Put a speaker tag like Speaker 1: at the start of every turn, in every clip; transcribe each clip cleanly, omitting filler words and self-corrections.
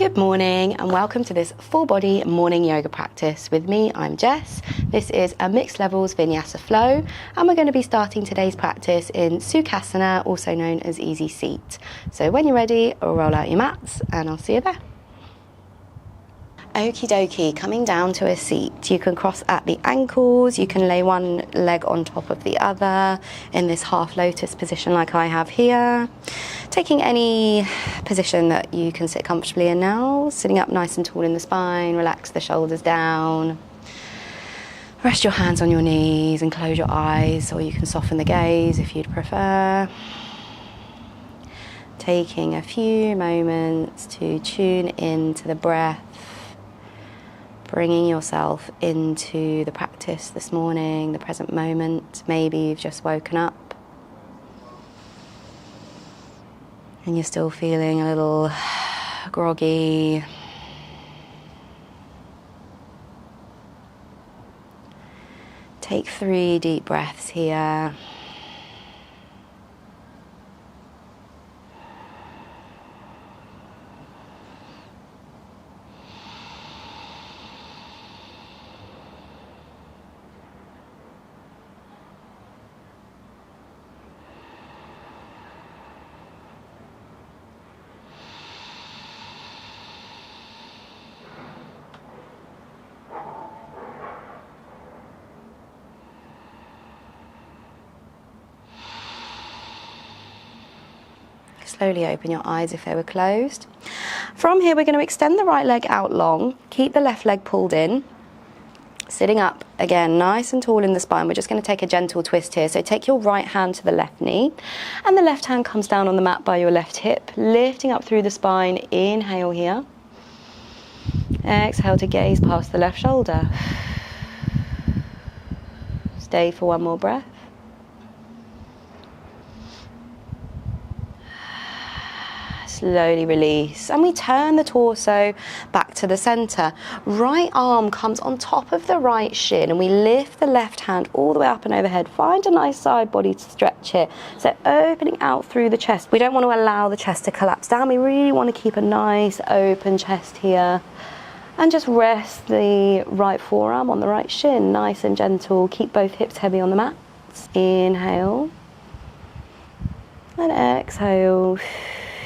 Speaker 1: Good morning and welcome to this full body morning yoga practice. With me, I'm Jess. This is a mixed levels Vinyasa flow and we're going to be starting today's practice in sukasana, also known as easy seat. So when you're ready, roll out your mats and I'll see you there. Okie dokie, coming down to a seat. You can cross at the ankles, you can lay one leg on top of the other in this half lotus position like I have here. Taking any position that you can sit comfortably in now, sitting up nice and tall in the spine, relax the shoulders down. Rest your hands on your knees and close your eyes, or you can soften the gaze if you'd prefer. Taking a few moments to tune into the breath. Bringing yourself into the practice this morning, the present moment. Maybe you've just woken up and you're still feeling a little groggy. Take 3 deep breaths here. Slowly open your eyes if they were closed. From here, we're going to extend the right leg out long. Keep the left leg pulled in. Sitting up, again, nice and tall in the spine. We're just going to take a gentle twist here. So take your right hand to the left knee. And the left hand comes down on the mat by your left hip. Lifting up through the spine. Inhale here. Exhale to gaze past the left shoulder. Stay for one more breath. Slowly release, and we turn the torso back to the center. Right arm comes on top of the right shin and we lift the left hand all the way up and overhead. Find a nice side body stretch here. So opening out through the chest. We don't want to allow the chest to collapse down. We really want to keep a nice open chest here. And just rest the right forearm on the right shin, nice and gentle. Keep both hips heavy on the mat. Inhale. And exhale.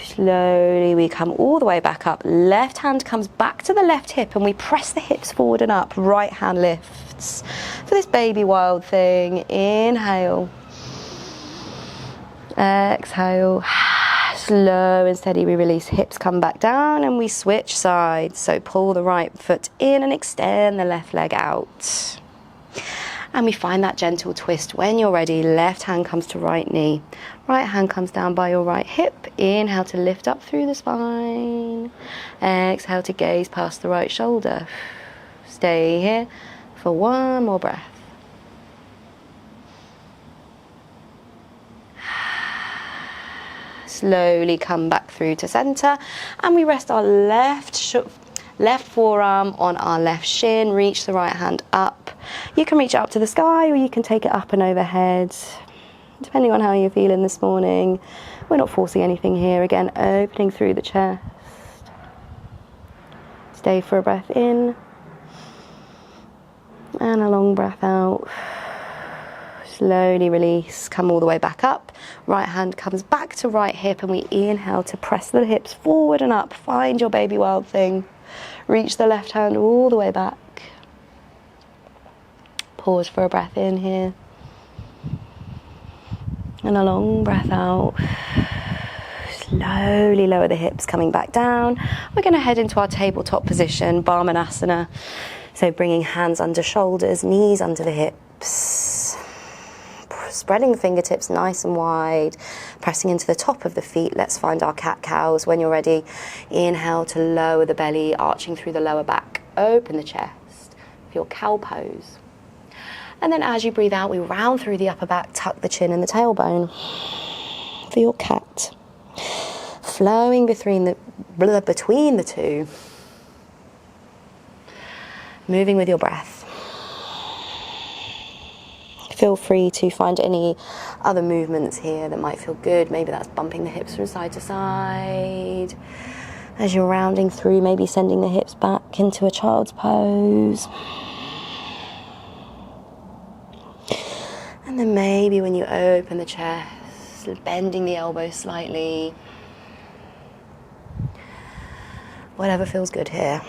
Speaker 1: Slowly we come all the way back up. Left hand comes back to the left hip and we press the hips forward and up. Right hand lifts for this baby wild thing. Inhale. Exhale. Slow and steady we release. Hips come back down and we switch sides. So pull the right foot in and extend the left leg out. And we find that gentle twist. When you're ready, left hand comes to right knee. Right hand comes down by your right hip. Inhale to lift up through the spine. Exhale to gaze past the right shoulder. Stay here for one more breath. Slowly come back through to center. And we rest our left forearm on our left shin. Reach the right hand up. You can reach up to the sky or you can take it up and overhead, depending on how you're feeling this morning. We're not forcing anything here. Again, opening through the chest. Stay for a breath in and a long breath out. Slowly release, come all the way back up. Right hand comes back to right hip and we inhale to press the hips forward and up. Find your baby wild thing. Reach the left hand all the way back. Pause for a breath in here. And a long breath out. Slowly lower the hips, coming back down. We're going to head into our tabletop position, virabhadrasana. So bringing hands under shoulders, knees under the hips. Spreading the fingertips nice and wide. Pressing into the top of the feet. Let's find our cat-cows. When you're ready, inhale to lower the belly, arching through the lower back. Open the chest for your cow pose. And then as you breathe out, we round through the upper back, tuck the chin and the tailbone for your cat. Flowing between the two. Moving with your breath. Feel free to find any other movements here that might feel good. Maybe that's bumping the hips from side to side. As you're rounding through, maybe sending the hips back into a child's pose. And then maybe when you open the chest, bending the elbows slightly. Whatever feels good here.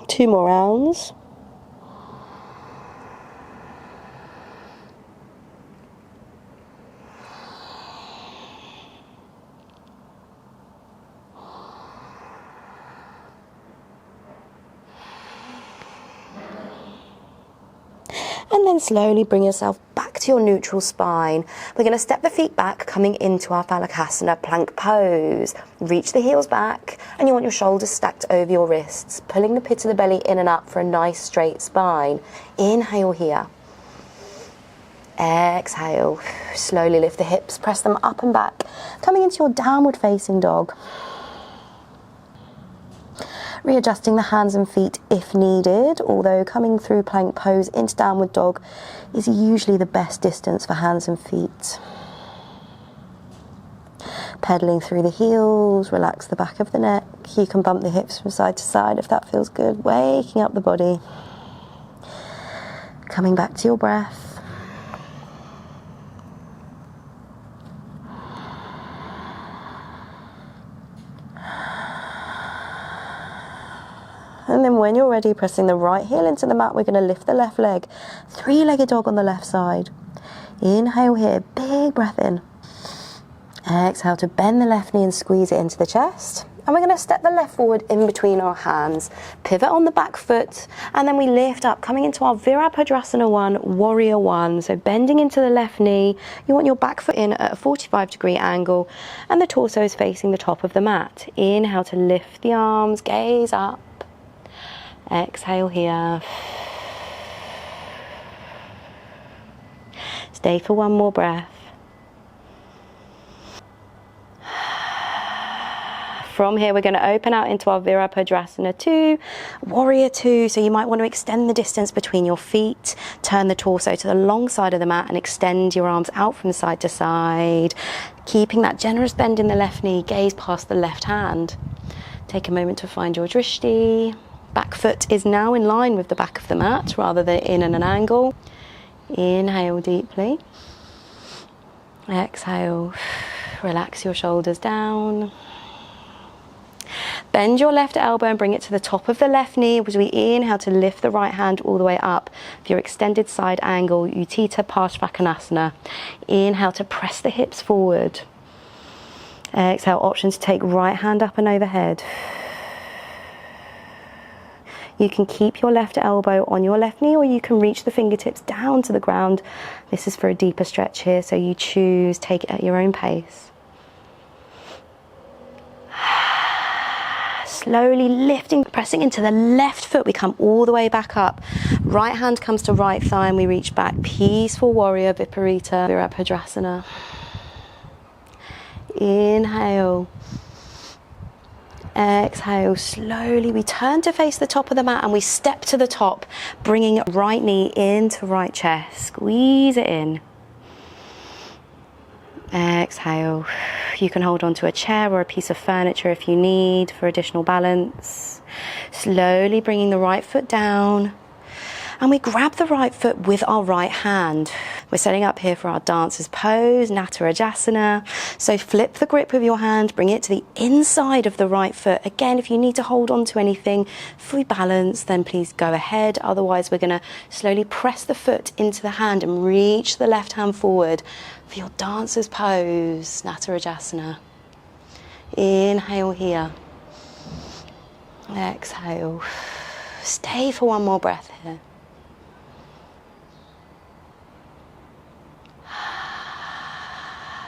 Speaker 1: Two more rounds. And then slowly bring yourself back to your neutral spine. We're going to step the feet back, coming into our phalakasana plank pose. Reach the heels back, and you want your shoulders stacked over your wrists, pulling the pit of the belly in and up for a nice straight spine. Inhale here. Exhale. Slowly lift the hips, press them up and back, coming into your downward facing dog. Readjusting the hands and feet if needed, although coming through plank pose into downward dog is usually the best distance for hands and feet. Pedaling through the heels, relax the back of the neck. You can bump the hips from side to side if that feels good, waking up the body. Coming back to your breath. And then when you're ready, pressing the right heel into the mat, we're going to lift the left leg. Three-legged dog on the left side. Inhale here, big breath in. Exhale to bend the left knee and squeeze it into the chest. And we're going to step the left forward in between our hands. Pivot on the back foot, and then we lift up, coming into our virabhadrasana 1, warrior 1. So bending into the left knee, you want your back foot in at a 45-degree angle, and the torso is facing the top of the mat. Inhale to lift the arms, gaze up. Exhale here. Stay for one more breath. From here, we're going to open out into our virabhadrasana 2, warrior 2. So you might want to extend the distance between your feet, turn the torso to the long side of the mat and extend your arms out from side to side. Keeping that generous bend in the left knee, gaze past the left hand. Take a moment to find your drishti. Back foot is now in line with the back of the mat rather than in an angle. Inhale deeply. Exhale. Relax your shoulders down. Bend your left elbow and bring it to the top of the left knee as we inhale to lift the right hand all the way up for your extended side angle, Utthita Parshvakonasana. Inhale to press the hips forward. Exhale, option to take right hand up and overhead. You can keep your left elbow on your left knee, or you can reach the fingertips down to the ground. This is for a deeper stretch here, so you choose, take it at your own pace. Slowly lifting, pressing into the left foot, we come all the way back up. Right hand comes to right thigh and we reach back. Peaceful warrior, viparita, virabhadrasana. Inhale. Exhale, slowly we turn to face the top of the mat and we step to the top, bringing right knee into right chest. Squeeze it in. Exhale. You can hold on to a chair or a piece of furniture if you need for additional balance. Slowly bringing the right foot down. And we grab the right foot with our right hand. We're setting up here for our dancer's pose, natarajasana. So flip the grip with your hand, bring it to the inside of the right foot. Again, if you need to hold on to anything for balance, then please go ahead. Otherwise, we're going to slowly press the foot into the hand and reach the left hand forward for your dancer's pose, natarajasana. Inhale here. Exhale. Stay for one more breath here.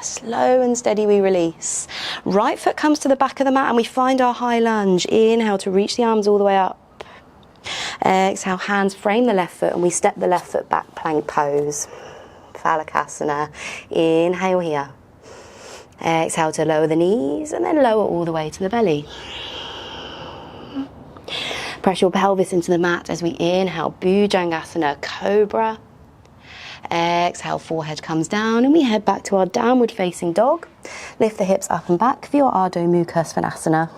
Speaker 1: Slow and steady we release. Right foot comes to the back of the mat and we find our high lunge. Inhale to reach the arms all the way up. Exhale, hands frame the left foot and we step the left foot back, plank pose. Phalakasana. Inhale here. Exhale to lower the knees and then lower all the way to the belly. Press your pelvis into the mat as we inhale, bhujangasana, cobra. Exhale, forehead comes down and we head back to our downward facing dog. Lift the hips up and back for your Ardha Mukha Svanasana.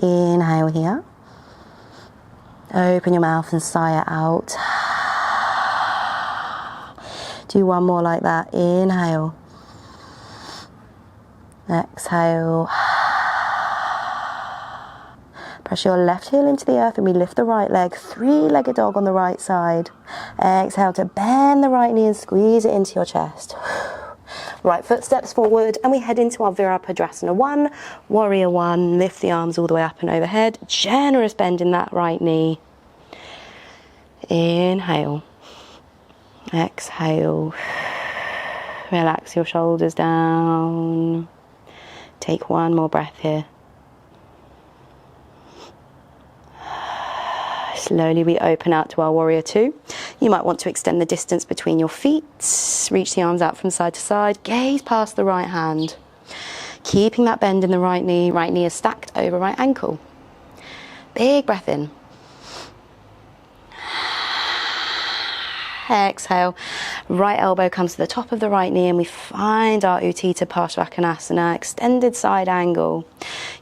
Speaker 1: Inhale here. Open your mouth and sigh it out. Do one more like that. Inhale. Exhale. Press your left heel into the earth and we lift the right leg, three-legged dog on the right side. Exhale to bend the right knee and squeeze it into your chest. Right foot steps forward and we head into our virabhadrasana 1, warrior 1. Lift the arms all the way up and overhead. Generous bend in that right knee. Inhale. Exhale. Relax your shoulders down. Take one more breath here. Slowly we open out to our warrior 2. You might want to extend the distance between your feet. Reach the arms out from side to side. Gaze past the right hand. Keeping that bend in the right knee. Right knee is stacked over right ankle. Big breath in. Exhale. Right elbow comes to the top of the right knee and we find our Utthita Parshvakonasana, extended side angle.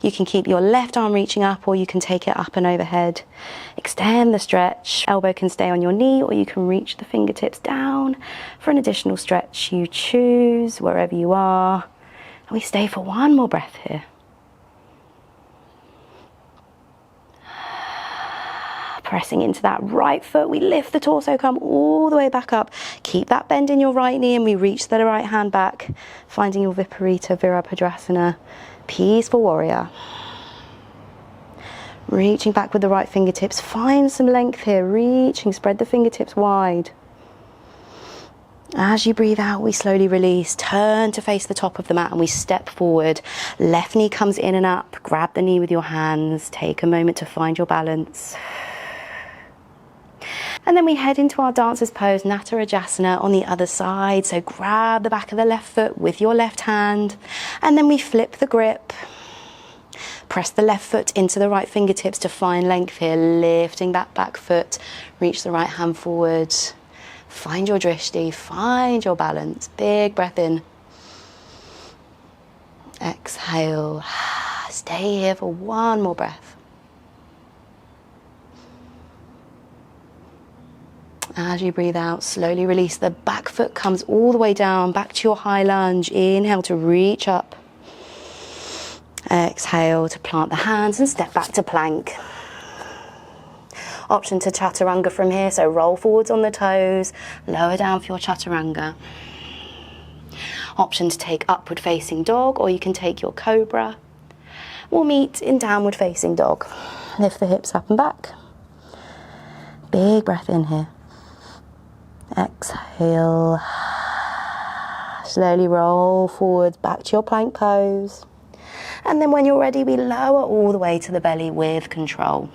Speaker 1: You can keep your left arm reaching up or you can take it up and overhead. Extend the stretch. Elbow can stay on your knee or you can reach the fingertips down for an additional stretch. You choose wherever you are. And we stay for one more breath here. Pressing into that right foot, we lift the torso, come all the way back up. Keep that bend in your right knee and we reach the right hand back, finding your viparita, virabhadrasana, peaceful warrior. Reaching back with the right fingertips, find some length here, reaching, spread the fingertips wide. As you breathe out, we slowly release, turn to face the top of the mat and we step forward. Left knee comes in and up, grab the knee with your hands, take a moment to find your balance. And then we head into our dancer's pose, natarajasana, on the other side. So grab the back of the left foot with your left hand. And then we flip the grip. Press the left foot into the right fingertips to find length here. Lifting that back foot. Reach the right hand forward. Find your drishti. Find your balance. Big breath in. Exhale. Stay here for one more breath. As you breathe out, slowly release. The back foot comes all the way down, back to your high lunge. Inhale to reach up. Exhale to plant the hands and step back to plank. Option to chaturanga from here, so roll forwards on the toes, lower down for your chaturanga. Option to take upward facing dog, or you can take your cobra. We'll meet in downward facing dog. Lift the hips up and back. Big breath in here. Exhale. Slowly roll forwards back to your plank pose. And then when you're ready, we lower all the way to the belly with control.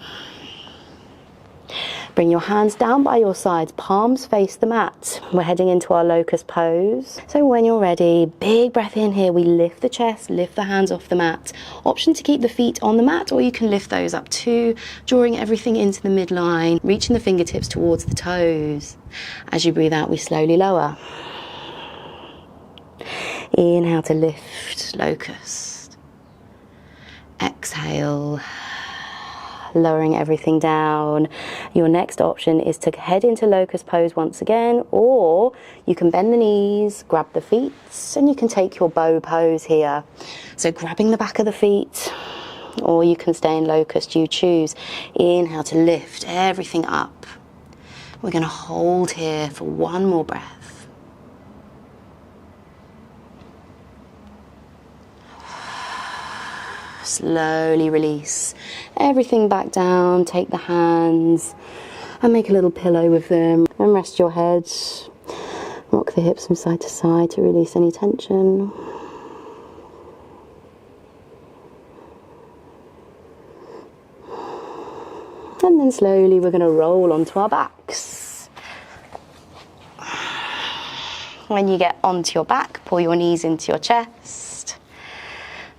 Speaker 1: Bring your hands down by your sides, palms face the mat. We're heading into our locust pose. So when you're ready, big breath in here. We lift the chest, lift the hands off the mat. Option to keep the feet on the mat, or you can lift those up too, drawing everything into the midline, reaching the fingertips towards the toes. As you breathe out, we slowly lower. Inhale to lift, locust. Exhale. Lowering everything down. Your next option is to head into locust pose once again, or you can bend the knees, grab the feet, and you can take your bow pose here. So grabbing the back of the feet, or you can stay in locust, you choose. Inhale to lift everything up. We're going to hold here for one more breath. Slowly release everything back down. Take the hands and make a little pillow with them and rest your head. Rock the hips from side to side to release any tension. And then slowly we're going to roll onto our backs. When you get onto your back, pull your knees into your chest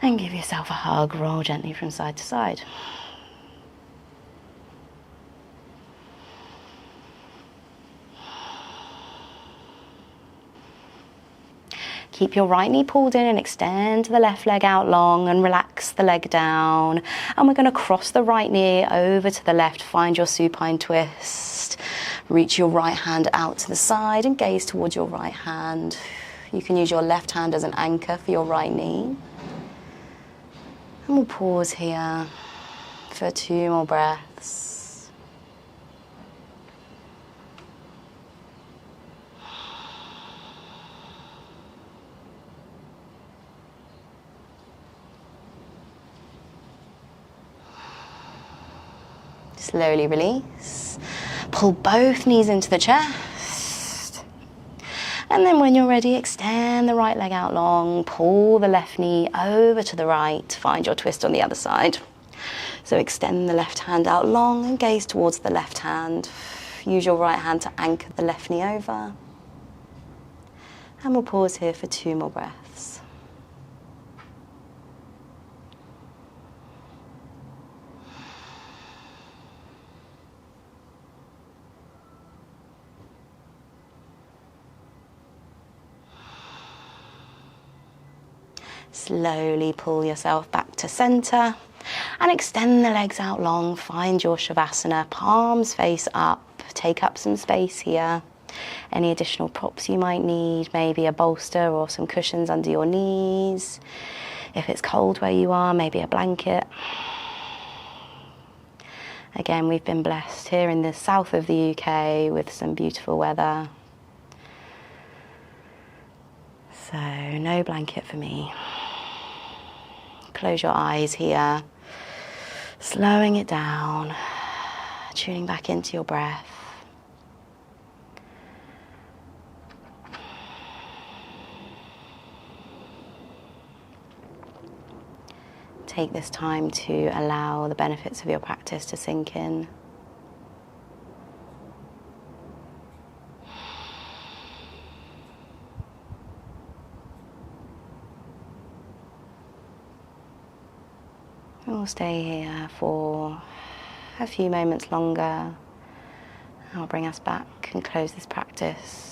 Speaker 1: and give yourself a hug. Roll gently from side to side. Keep your right knee pulled in and extend the left leg out long and relax the leg down. And we're going to cross the right knee over to the left. Find your supine twist. Reach your right hand out to the side and gaze towards your right hand. You can use your left hand as an anchor for your right knee. And we'll pause here for 2 more breaths. Slowly release. Pull both knees into the chest. And then when you're ready, extend the right leg out long. Pull the left knee over to the right. Find your twist on the other side. So extend the left hand out long and gaze towards the left hand. Use your right hand to anchor the left knee over. And we'll pause here for 2 more breaths. Slowly pull yourself back to center and extend the legs out long. Find your shavasana, palms face up. Take up some space here. Any additional props you might need, maybe a bolster or some cushions under your knees. If it's cold where you are, maybe a blanket. Again, we've been blessed here in the south of the UK with some beautiful weather. So no blanket for me. Close your eyes here, slowing it down, tuning back into your breath. Take this time to allow the benefits of your practice to sink in. We'll stay here for a few moments longer. I'll bring us back and close this practice.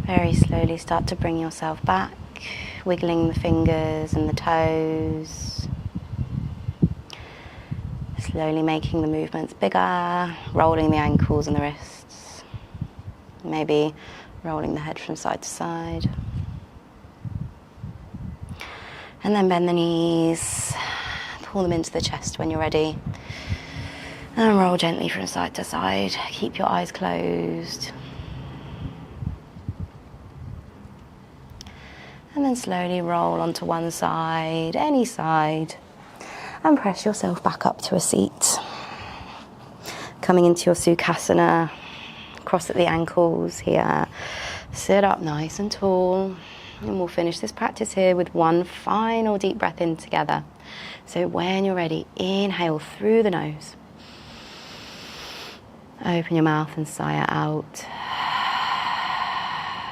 Speaker 1: Very slowly start to bring yourself back, wiggling the fingers and the toes. Slowly making the movements bigger, rolling the ankles and the wrists. Maybe rolling the head from side to side. And then bend the knees, pull them into the chest when you're ready. And roll gently from side to side. Keep your eyes closed. And then slowly roll onto one side, any side, and press yourself back up to a seat. Coming into your sukasana, cross at the ankles here, sit up nice and tall, and we'll finish this practice here with one final deep breath in together. So when you're ready, inhale through the nose. Open your mouth and sigh it out.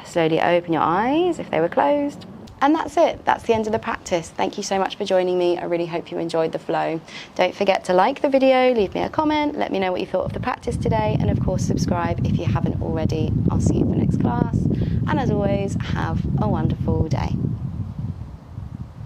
Speaker 1: Slowly open your eyes if they were closed. And that's it. That's the end of the practice. Thank you so much for joining me. I really hope you enjoyed the flow. Don't forget to like the video, leave me a comment, let me know what you thought of the practice today, and of course subscribe if you haven't already. I'll see you for next class. And as always, have a wonderful day.